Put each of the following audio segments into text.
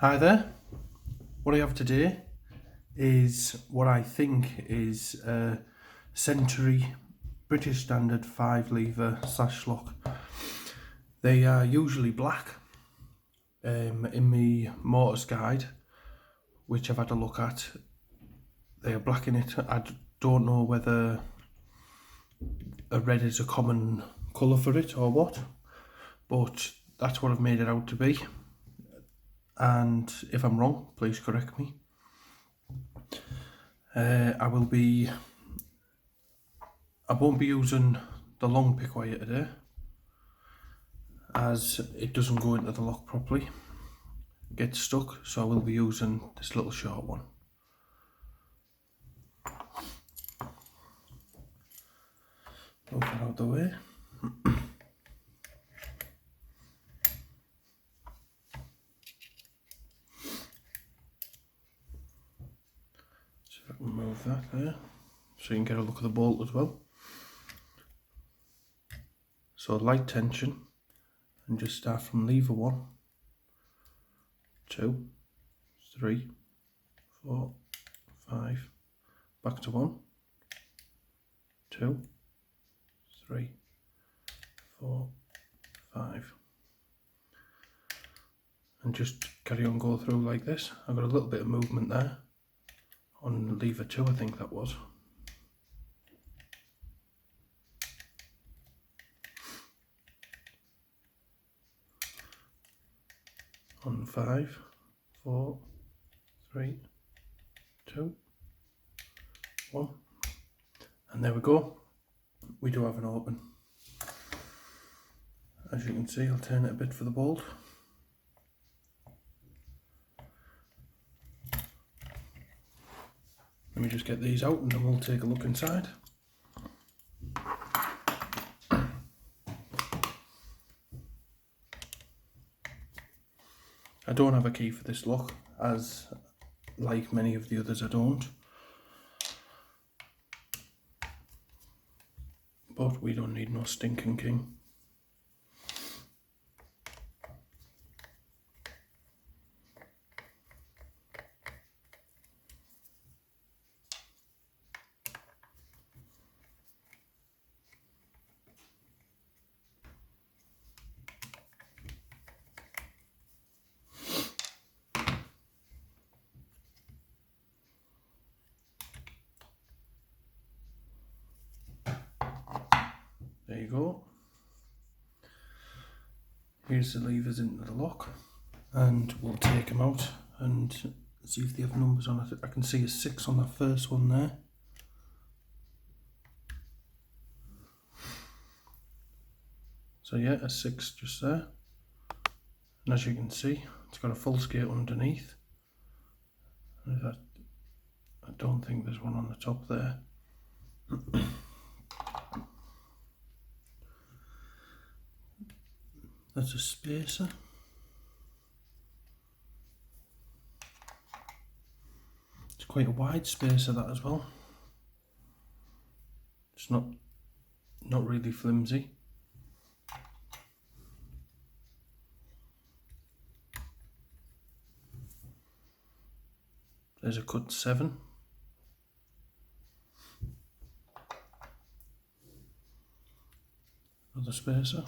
Hi there. What I have today is what I think is a Century British Standard 5-lever slash lock. They are usually black. In the Motors Guide, which I've had a look at, they are black in it. I don't know whether a red is a common colour for it or what, but that's what I've made it out to be. And if I'm wrong, please correct me. I won't be using the long pick wire today, as it doesn't go into the lock properly, it gets stuck, so I will be using this little short one. Move that out of the way. So if I can move that there, so you can get a look at the bolt as well. So light tension, and just start from lever 1, 2, 3, 4, 5, back to 1, 2, 3, 4, 5, and just carry on, go through like this. I've got a little bit of movement there on lever 2, I think that was. On 5, 4, 3, 2, 1, and there we go. We do have an open. As you can see, I'll turn it a bit for the bolt. Let me just get these out and then we'll take a look inside. I don't have a key for this lock, as like many of the others I don't. But we don't need no stinking key. There you go. Here's the levers into the lock, and we'll take them out and see if they have numbers on it. I can see a 6 on that first one there. So yeah, a 6 just there. And as you can see, it's got a full skate underneath. I don't think there's one on the top there. That's a spacer. It's quite a wide spacer, that as well. It's not really flimsy. There's a cut 7. Another spacer.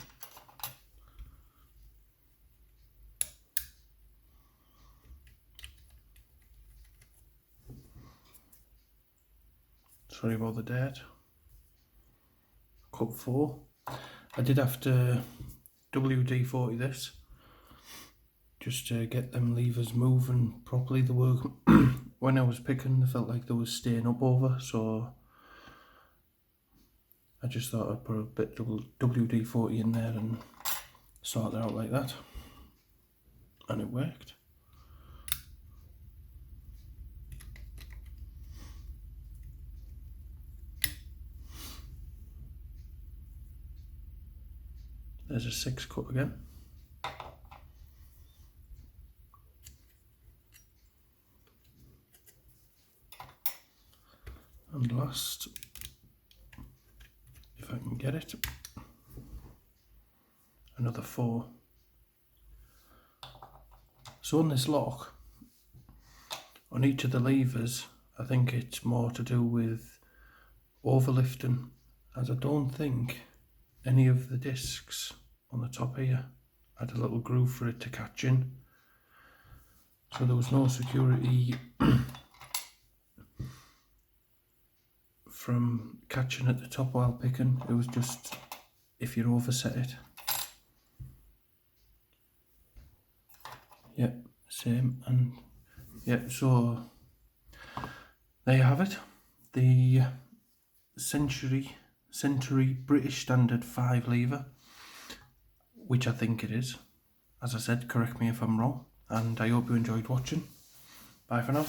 Sorry about the dirt. Cut 4. I did have to WD-40 this, just to get them levers moving properly. The work when I was picking, I felt like there was staying up over, so I just thought I'd put a bit WD-40 in there and sort it out like that, and it worked. There's a 6 cut again. And last, if I can get it, another 4. So on this lock, on each of the levers, I think it's more to do with overlifting, as I don't think any of the discs on the top here had a little groove for it to catch in. So there was no security from catching at the top while picking. It was just if you overset it. Yep, same. And yeah, so there you have it. The Century British Standard 5 lever, which I think it is. As I said, correct me if I'm wrong, and I hope you enjoyed watching. Bye for now.